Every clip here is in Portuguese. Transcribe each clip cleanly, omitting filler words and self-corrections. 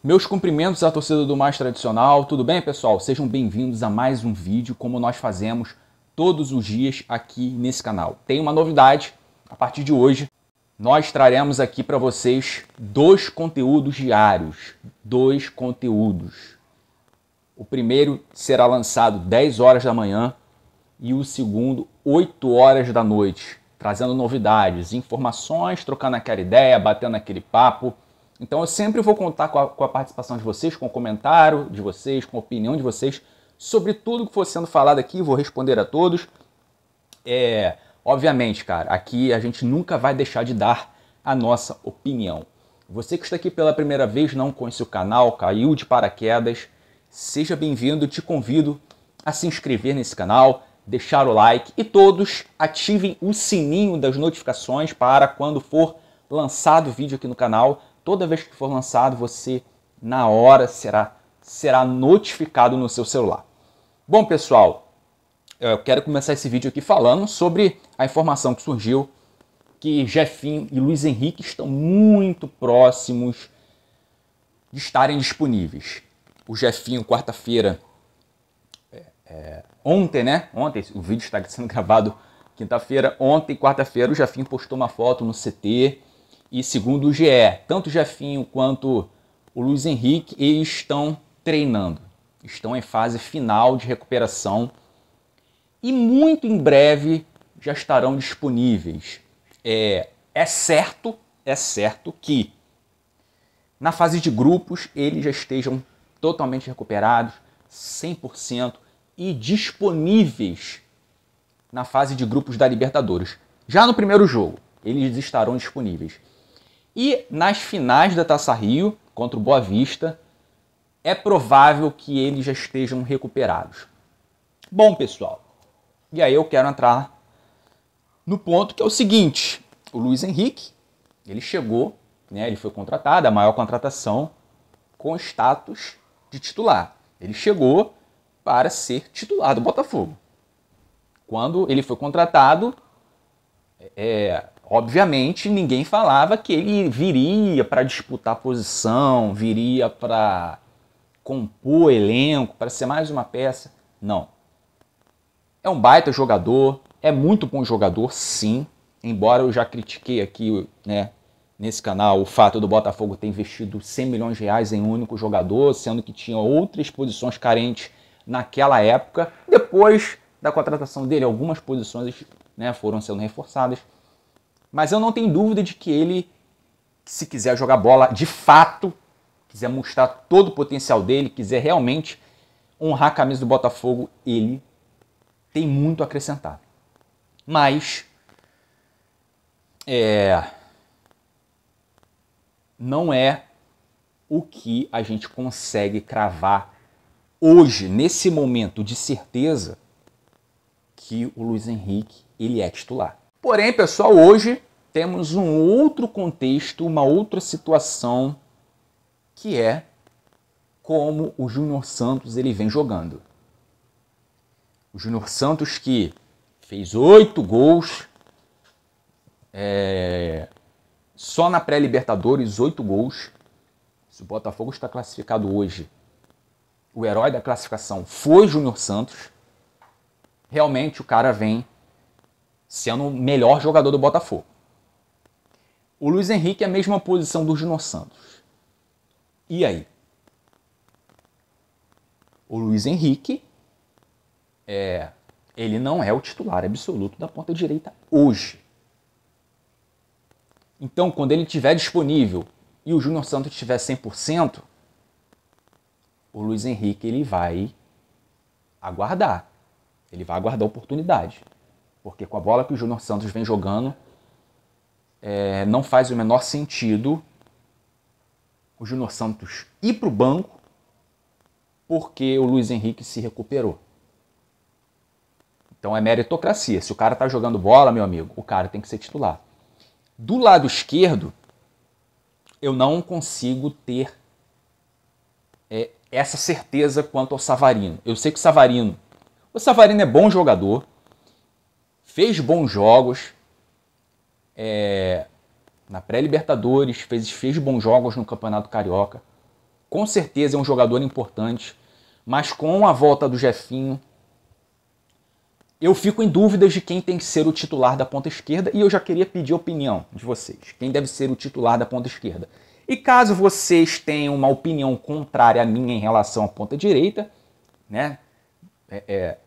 Meus cumprimentos à torcida do Mais Tradicional. Tudo bem, pessoal? Sejam bem-vindos a mais um vídeo, como nós fazemos todos os dias aqui nesse canal. Tem uma novidade, a partir de hoje, nós traremos aqui para vocês dois conteúdos diários. Dois conteúdos. O primeiro será lançado 10 horas da manhã e o segundo 8 horas da noite, trazendo novidades, informações, trocando aquela ideia, batendo aquele papo. Então eu sempre vou contar com a participação de vocês, com o comentário de vocês, com a opinião de vocês sobre tudo que for sendo falado aqui, vou responder a todos. Obviamente, cara, aqui a gente nunca vai deixar de dar a nossa opinião. Você que está aqui pela primeira vez, não conhece o canal, caiu de paraquedas, seja bem-vindo, te convido a se inscrever nesse canal, deixar o like e todos ativem o sininho das notificações para quando for lançado o vídeo aqui no canal. Toda vez que for lançado, você, na hora, será notificado no seu celular. Bom, pessoal, eu quero começar esse vídeo aqui falando sobre a informação que surgiu que Jefinho e Luiz Henrique estão muito próximos de estarem disponíveis. O Jefinho, quarta-feira, ontem, né? Ontem, o vídeo está sendo gravado quinta-feira. Ontem, quarta-feira, o Jefinho postou uma foto no CT. E segundo o GE, tanto o Jefinho quanto o Luiz Henrique, eles estão treinando. Estão em fase final de recuperação. E muito em breve já estarão disponíveis. É certo que na fase de grupos eles já estejam totalmente recuperados, 100%, e disponíveis na fase de grupos da Libertadores. Já no primeiro jogo, eles estarão disponíveis. E nas finais da Taça Rio, contra o Boa Vista, é provável que eles já estejam recuperados. Bom, pessoal, e aí eu quero entrar no ponto que é o seguinte. O Luiz Henrique, ele chegou, né, ele foi contratado, a maior contratação, com status de titular. Ele chegou para ser titular do Botafogo. Quando ele foi contratado, obviamente, ninguém falava que ele viria para disputar posição, viria para compor elenco, para ser mais uma peça. Não. É um baita jogador, é muito bom jogador, sim. Embora eu já critiquei aqui, né, nesse canal o fato do Botafogo ter investido 100 milhões de reais em um único jogador, sendo que tinha outras posições carentes naquela época. Depois da contratação dele, algumas posições, né, foram sendo reforçadas. Mas eu não tenho dúvida de que ele, se quiser jogar bola de fato, quiser mostrar todo o potencial dele, quiser realmente honrar a camisa do Botafogo, ele tem muito a acrescentar. Mas não é o que a gente consegue cravar hoje, nesse momento de certeza, que o Luiz Henrique ele é titular. Porém, pessoal, hoje temos um outro contexto, uma outra situação, que é como o Júnior Santos ele vem jogando. O Júnior Santos que fez 8 gols, só na pré-Libertadores, 8 gols. Se o Botafogo está classificado hoje, o herói da classificação foi Júnior Santos. Realmente o cara vem sendo o melhor jogador do Botafogo. O Luiz Henrique é a mesma posição do Júnior Santos. E aí? O Luiz Henrique, ele não é o titular absoluto da ponta direita hoje. Então, quando ele estiver disponível e o Júnior Santos estiver 100%, o Luiz Henrique ele vai aguardar. Ele vai aguardar a oportunidade. Porque com a bola que o Júnior Santos vem jogando, não faz o menor sentido o Júnior Santos ir para o banco porque o Luiz Henrique se recuperou. Então é meritocracia. Se o cara está jogando bola, meu amigo, o cara tem que ser titular. Do lado esquerdo, eu não consigo ter essa certeza quanto ao Savarino. Eu sei que o Savarino é bom jogador, fez bons jogos, na pré-Libertadores, fez bons jogos no Campeonato Carioca. com certeza é um jogador importante, mas com a volta do Jefinho, eu fico em dúvidas de quem tem que ser o titular da ponta esquerda e eu já queria pedir a opinião de vocês. Quem deve ser o titular da ponta esquerda? E caso vocês tenham uma opinião contrária à minha em relação à ponta direita, né,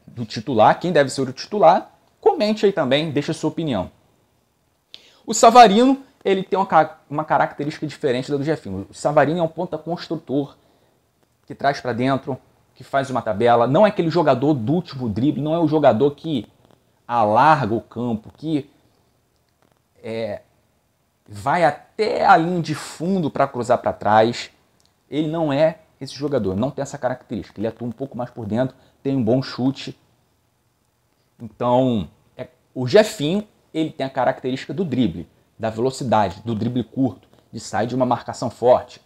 do titular, quem deve ser o titular, comente aí também, deixa a sua opinião. O Savarino, ele tem uma característica diferente da do Jefinho. O Savarino é um ponta construtor, que traz para dentro, que faz uma tabela, não é aquele jogador do último drible, não é o jogador que alarga o campo, que vai até a linha de fundo para cruzar para trás. Ele não é esse jogador, não tem essa característica. Ele atua um pouco mais por dentro, tem um bom chute. Então, o Jefinho, ele tem a característica do drible, da velocidade, do drible curto, de sair de uma marcação forte,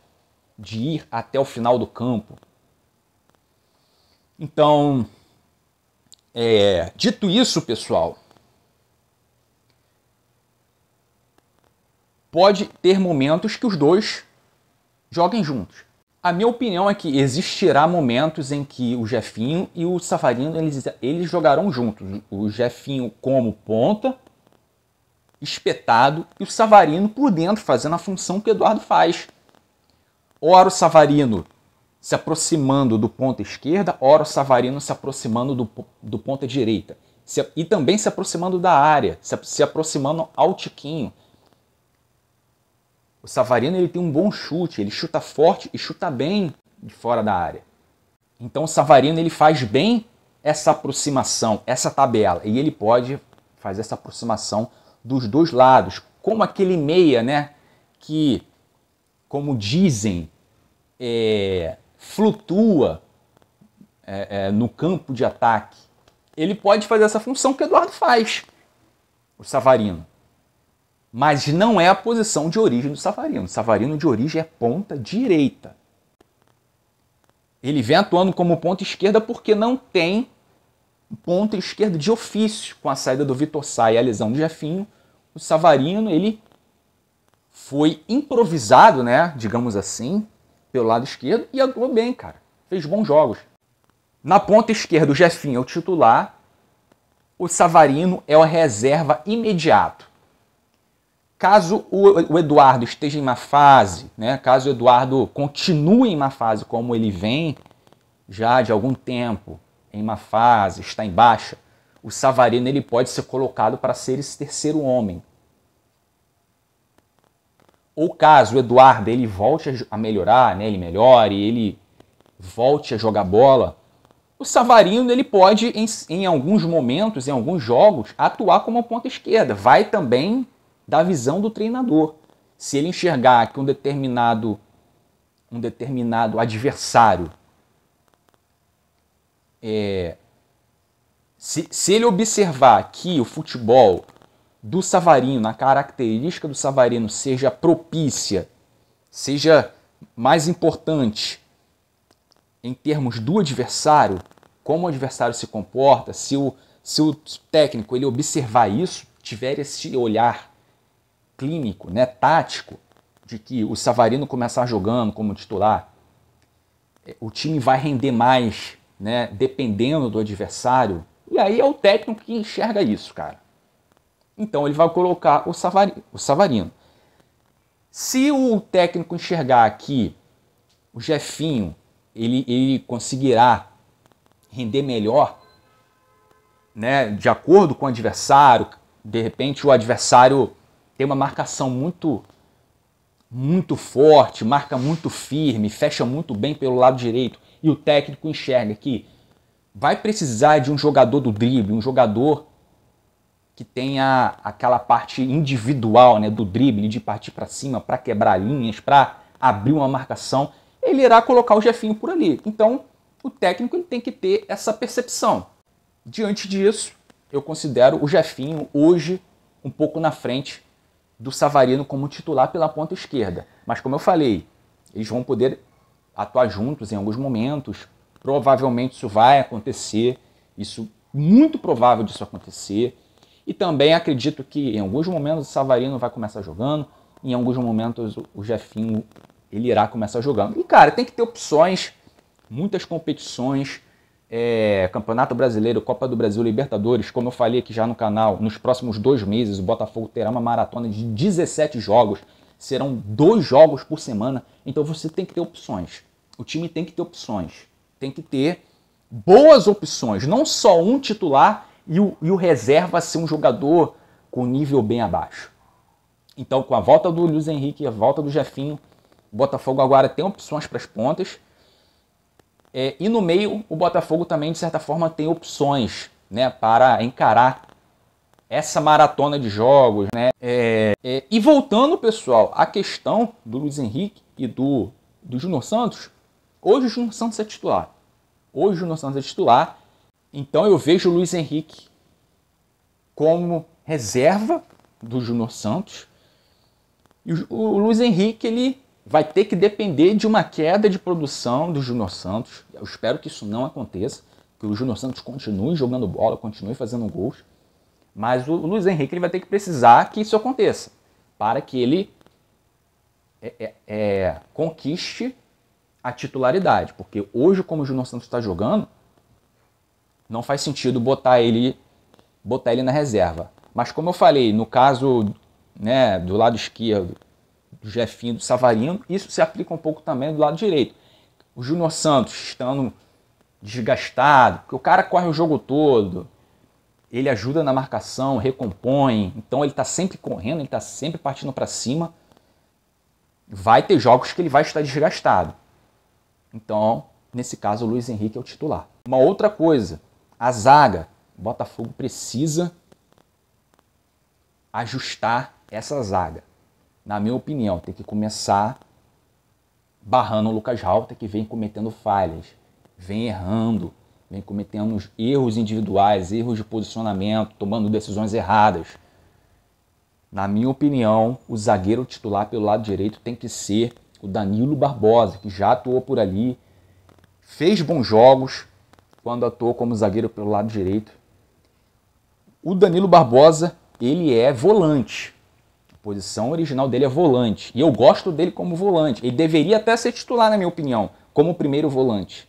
de ir até o final do campo. Então, dito isso, pessoal, pode ter momentos que os dois joguem juntos. A minha opinião é que existirá momentos em que o Jefinho e o Savarino eles jogarão juntos. O Jefinho como ponta, espetado, e o Savarino por dentro, fazendo a função que o Eduardo faz. Ora o Savarino se aproximando do ponta esquerda, ora o Savarino se aproximando do ponta direita. E também se aproximando da área, se aproximando ao tiquinho. O Savarino ele tem um bom chute, ele chuta forte e chuta bem de fora da área. Então o Savarino ele faz bem essa aproximação, essa tabela, e ele pode fazer essa aproximação dos dois lados, como aquele meia, né, que, como dizem, flutua no campo de ataque. Ele pode fazer essa função que o Eduardo faz, o Savarino. Mas não é a posição de origem do Savarino. O Savarino de origem é ponta direita. Ele vem atuando como ponta esquerda porque não tem ponta esquerda de ofício. Com a saída do Vitor Sá e a lesão do Jefinho, o Savarino ele foi improvisado, né, digamos assim, pelo lado esquerdo e atuou bem, cara. Fez bons jogos. Na ponta esquerda, o Jefinho é o titular. O Savarino é o reserva imediato. Caso o Eduardo esteja em má fase, né, caso o Eduardo continue em má fase como ele vem já de algum tempo, em má fase, está em baixa, o Savarino ele pode ser colocado para ser esse terceiro homem. Ou caso o Eduardo ele volte a melhorar, né, ele melhore, ele volte a jogar bola, o Savarino ele pode, em alguns momentos, em alguns jogos, atuar como ponta esquerda. Vai também da visão do treinador. Se ele enxergar que um determinado adversário, se ele observar que o futebol do Savarino, a característica do Savarino seja propícia, seja mais importante em termos do adversário, como o adversário se comporta, se o técnico ele observar isso, tiver esse olhar clínico, né, tático, de que o Savarino começar jogando como titular, o time vai render mais, né, dependendo do adversário, e aí é o técnico que enxerga isso, cara. Então ele vai colocar o Savarino. Se o técnico enxergar que o Jefinho ele conseguirá render melhor, né, de acordo com o adversário, de repente o adversário tem uma marcação muito forte, marca muito firme, fecha muito bem pelo lado direito, e o técnico enxerga que vai precisar de um jogador do drible, um jogador que tenha aquela parte individual, né, do drible, de partir para cima, para quebrar linhas, para abrir uma marcação, ele irá colocar o Jefinho por ali. Então, o técnico ele tem que ter essa percepção. Diante disso, eu considero o Jefinho hoje um pouco na frente do Savarino como titular pela ponta esquerda. Mas como eu falei, eles vão poder atuar juntos em alguns momentos. Provavelmente isso vai acontecer. Isso muito provável disso acontecer. E também acredito que em alguns momentos o Savarino vai começar jogando, em alguns momentos o Jefinho ele irá começar jogando. E, cara, tem que ter opções, muitas competições, Campeonato Brasileiro, Copa do Brasil, Libertadores, como eu falei aqui já no canal, nos próximos 2 meses o Botafogo terá uma maratona de 17 jogos, serão 2 jogos por semana, então você tem que ter opções. O time tem que ter opções, tem que ter boas opções, não só um titular e o reserva ser um jogador com nível bem abaixo. Então, com a volta do Luiz Henrique e a volta do Jefinho, o Botafogo agora tem opções para as pontas. E no meio, o Botafogo também, de certa forma, tem opções, né, para encarar essa maratona de jogos, né? E voltando, pessoal, à questão do Luiz Henrique e do Júnior Santos, hoje o Júnior Santos é titular. Hoje o Júnior Santos é titular, então eu vejo o Luiz Henrique como reserva do Júnior Santos. E o Luiz Henrique, ele vai ter que depender de uma queda de produção do Júnior Santos. Eu espero que isso não aconteça, que o Júnior Santos continue jogando bola, continue fazendo gols. Mas o Luiz Henrique ele vai ter que precisar que isso aconteça, para que ele conquiste a titularidade. Porque hoje, como o Júnior Santos está jogando, não faz sentido botar ele na reserva. Mas como eu falei, no caso, né, do lado esquerdo, do Jefinho, do Savarino, isso se aplica um pouco também do lado direito. O Júnior Santos estando desgastado, porque o cara corre o jogo todo, ele ajuda na marcação, recompõe, então ele está sempre correndo, ele está sempre partindo para cima. Vai ter jogos que ele vai estar desgastado. Então, nesse caso, o Luiz Henrique é o titular. Uma outra coisa, a zaga. O Botafogo precisa ajustar essa zaga. Na minha opinião, tem que começar barrando o Lucas Halter, que vem cometendo falhas, vem errando, vem cometendo erros individuais, erros de posicionamento, tomando decisões erradas. Na minha opinião, o zagueiro titular pelo lado direito tem que ser o Danilo Barbosa, que já atuou por ali, fez bons jogos quando atuou como zagueiro pelo lado direito. O Danilo Barbosa, ele é volante. A posição original dele é volante. E eu gosto dele como volante. Ele deveria até ser titular, na minha opinião, como primeiro volante.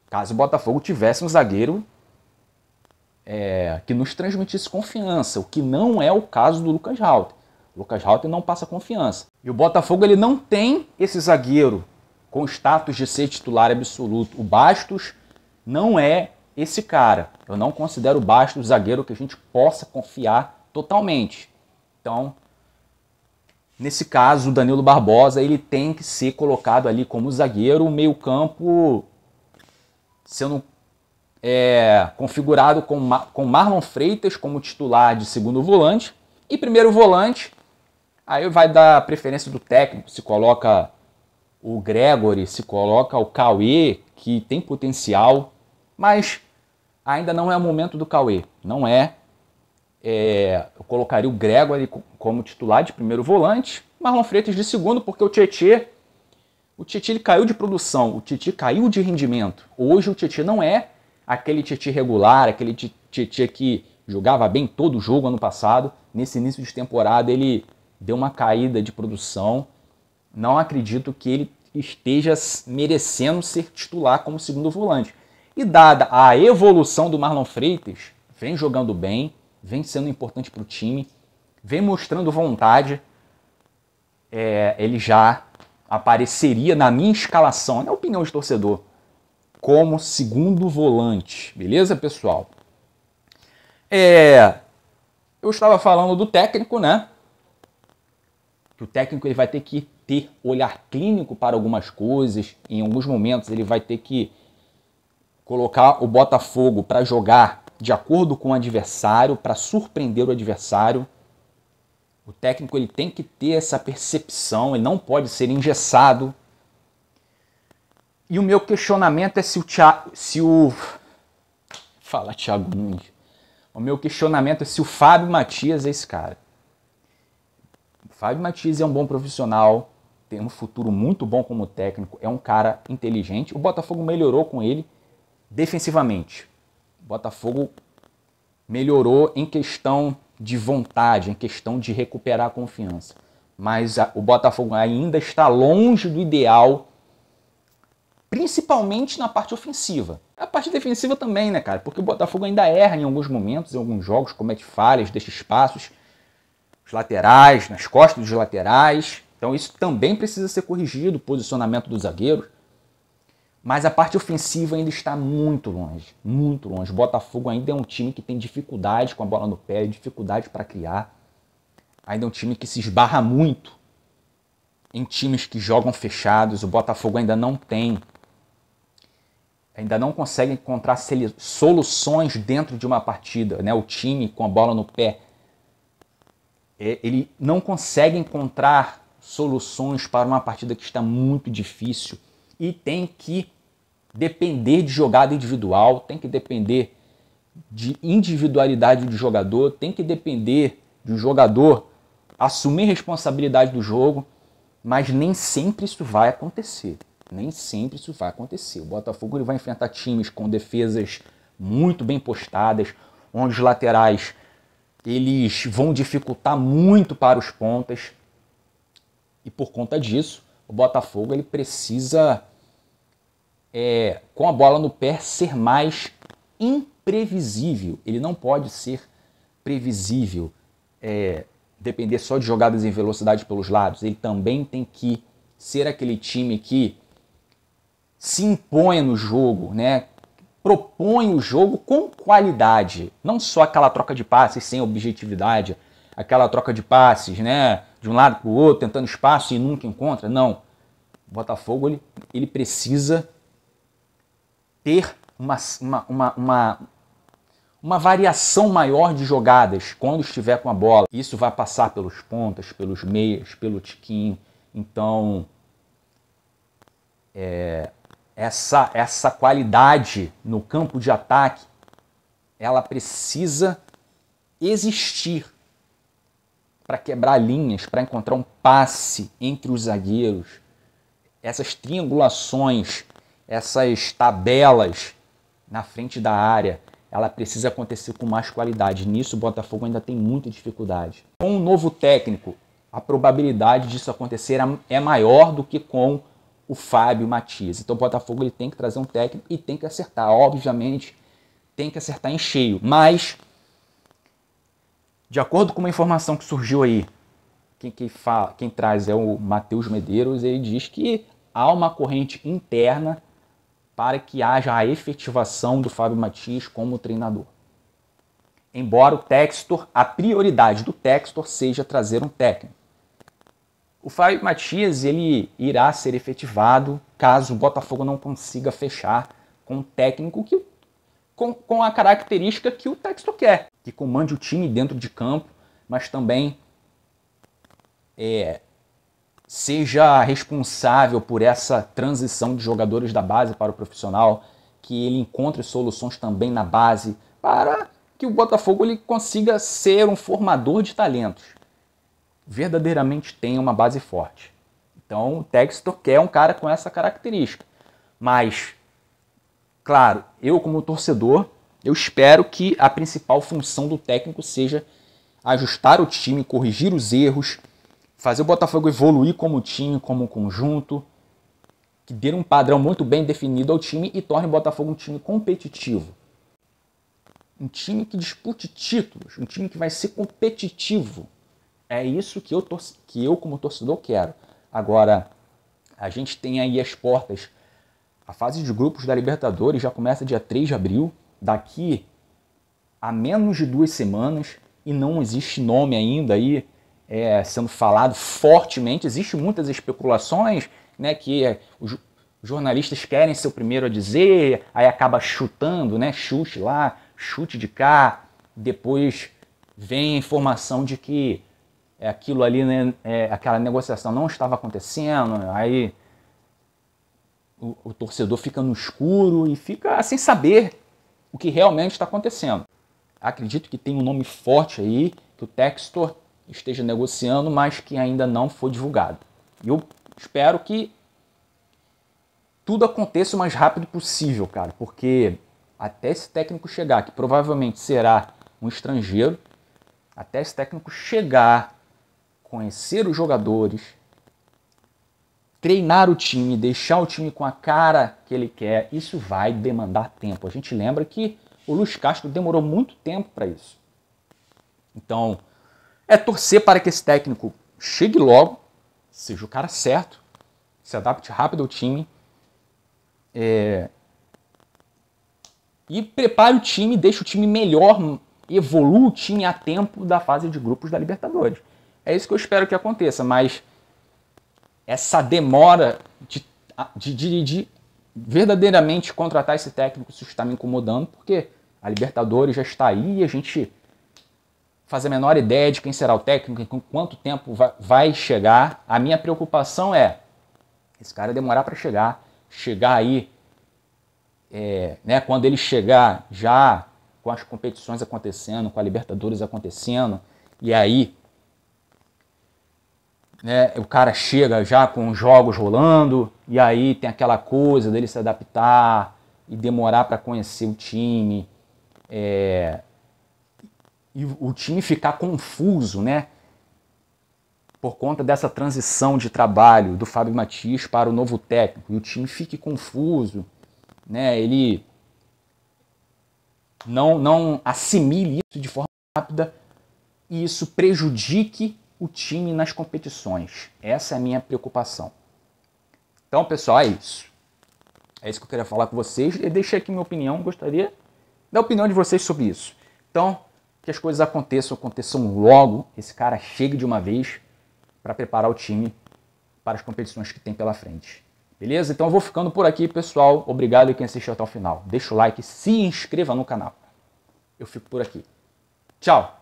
Caso o Botafogo tivesse um zagueiro que nos transmitisse confiança, o que não é o caso do Lucas Halter. O Lucas Halter não passa confiança. E o Botafogo ele não tem esse zagueiro com status de ser titular absoluto. O Bastos não é esse cara. Eu não considero o Bastos zagueiro que a gente possa confiar totalmente. Então, nesse caso, o Danilo Barbosa ele tem que ser colocado ali como zagueiro, o meio-campo sendo configurado com Marlon Freitas como titular de segundo volante e primeiro volante. Aí vai dar preferência do técnico, se coloca o Gregory, se coloca o Cauê, que tem potencial, mas ainda não é o momento do Cauê. Não é. Eu colocaria o Gregory como titular de primeiro volante, Marlon Freitas de segundo, porque o Tietê ele caiu de produção, o Tietê caiu de rendimento. Hoje o Tietê não é aquele Tietê regular, aquele Tietê que jogava bem todo o jogo ano passado. Nesse início de temporada ele deu uma caída de produção. Não acredito que ele esteja merecendo ser titular como segundo volante. E dada a evolução do Marlon Freitas, vem jogando bem, vem sendo importante para o time, vem mostrando vontade, ele já apareceria na minha escalação, na opinião de torcedor, como segundo volante. Beleza, pessoal? Eu estava falando do técnico, né? Que o técnico ele vai ter que ter olhar clínico para algumas coisas. Em alguns momentos ele vai ter que colocar o Botafogo para jogar de acordo com o adversário, para surpreender o adversário. O técnico ele tem que ter essa percepção, ele não pode ser engessado. E o meu questionamento é Fala, Thiago Nunes. O meu questionamento é se o Fábio Matias é esse cara. O Fábio Matias é um bom profissional, tem um futuro muito bom como técnico, é um cara inteligente. O Botafogo melhorou com ele defensivamente. O Botafogo melhorou em questão de vontade, em questão de recuperar a confiança. mas o Botafogo ainda está longe do ideal, principalmente na parte ofensiva. A parte defensiva também, né, cara? Porque o Botafogo ainda erra em alguns momentos, em alguns jogos, comete falhas, deixa espaços, os laterais, nas costas dos laterais. Então isso também precisa ser corrigido, o posicionamento dos zagueiros. Mas a parte ofensiva ainda está muito longe, muito longe. O Botafogo ainda é um time que tem dificuldade com a bola no pé, dificuldade para criar. Ainda é um time que se esbarra muito em times que jogam fechados. O Botafogo ainda não consegue encontrar soluções dentro de uma partida, né? O time com a bola no pé, ele não consegue encontrar soluções para uma partida que está muito difícil e tem que depender de jogada individual, tem que depender de individualidade do jogador, tem que depender do jogador assumir responsabilidade do jogo, mas nem sempre isso vai acontecer. Nem sempre isso vai acontecer. O Botafogo ele vai enfrentar times com defesas muito bem postadas, onde os laterais eles vão dificultar muito para os pontas. E por conta disso, o Botafogo ele precisa, com a bola no pé, ser mais imprevisível. Ele não pode ser previsível, depender só de jogadas em velocidade pelos lados. Ele também tem que ser aquele time que se impõe no jogo, né? Propõe o jogo com qualidade, não só aquela troca de passes sem objetividade, aquela troca de passes, né, de um lado para o outro, tentando espaço e nunca encontra. Não. O Botafogo ele precisa ter uma variação maior de jogadas quando estiver com a bola. Isso vai passar pelos pontas, pelos meias, pelo tiquinho. Então, essa qualidade no campo de ataque, ela precisa existir para quebrar linhas, para encontrar um passe entre os zagueiros. Essas triangulações, essas tabelas na frente da área, ela precisa acontecer com mais qualidade. Nisso o Botafogo ainda tem muita dificuldade. Com um novo técnico, a probabilidade disso acontecer é maior do que com o Fábio Matias. Então o Botafogo ele tem que trazer um técnico e tem que acertar. Obviamente, tem que acertar em cheio. Mas, de acordo com uma informação que surgiu aí, quem traz é o Matheus Medeiros, ele diz que há uma corrente interna para que haja a efetivação do Fábio Matias como treinador. Embora a prioridade do Textor seja trazer um técnico. O Fábio Matias ele irá ser efetivado caso o Botafogo não consiga fechar com um técnico com a característica que o Textor quer, que comande o time dentro de campo, mas também seja responsável por essa transição de jogadores da base para o profissional, que ele encontre soluções também na base para que o Botafogo ele consiga ser um formador de talentos. Verdadeiramente tem uma base forte. Então o Textor quer um cara com essa característica. Mas, claro, eu como torcedor, eu espero que a principal função do técnico seja ajustar o time, corrigir os erros, fazer o Botafogo evoluir como time, como conjunto, que dê um padrão muito bem definido ao time e torne o Botafogo um time competitivo. Um time que dispute títulos, um time que vai ser competitivo. É isso que eu como torcedor quero. Agora, a gente tem aí as portas. A fase de grupos da Libertadores já começa dia 3 de abril, daqui a menos de 2 semanas, e não existe nome ainda aí sendo falado fortemente. Existem muitas especulações, né, que os jornalistas querem ser o primeiro a dizer, aí acaba chutando, né, chute lá, chute de cá, depois vem a informação de que aquilo ali, né, aquela negociação não estava acontecendo, aí o torcedor fica no escuro e fica sem saber o que realmente está acontecendo. Acredito que tem um nome forte aí, que o Textor esteja negociando, mas que ainda não foi divulgado. E eu espero que tudo aconteça o mais rápido possível, cara, porque até esse técnico chegar, que provavelmente será um estrangeiro, até esse técnico chegar conhecer os jogadores, treinar o time, deixar o time com a cara que ele quer, isso vai demandar tempo. A gente lembra que o Luiz Castro demorou muito tempo para isso. Então, é torcer para que esse técnico chegue logo, seja o cara certo, se adapte rápido ao time, e prepare o time, deixe o time melhor, evolua o time a tempo da fase de grupos da Libertadores. É isso que eu espero que aconteça, mas essa demora de verdadeiramente contratar esse técnico, isso está me incomodando, porque a Libertadores já está aí e a gente faz a menor ideia de quem será o técnico, em quanto tempo vai chegar. A minha preocupação é esse cara demorar para chegar aí, quando ele chegar já com as competições acontecendo, com a Libertadores acontecendo, e aí o cara chega já com os jogos rolando, e aí tem aquela coisa dele se adaptar e demorar para conhecer o time, e o time ficar confuso, né? Por conta dessa transição de trabalho do Fábio Matias para o novo técnico, e o time fique confuso, né? Ele não assimile isso de forma rápida e isso prejudique o time nas competições. Essa é a minha preocupação. Então, pessoal, é isso. É isso que eu queria falar com vocês. Eu deixei aqui minha opinião, gostaria da opinião de vocês sobre isso. Então, que as coisas aconteçam logo, esse cara chegue de uma vez para preparar o time para as competições que tem pela frente. Beleza? Então eu vou ficando por aqui, pessoal. Obrigado a quem assistiu até o final. Deixa o like, se inscreva no canal. Eu fico por aqui. Tchau!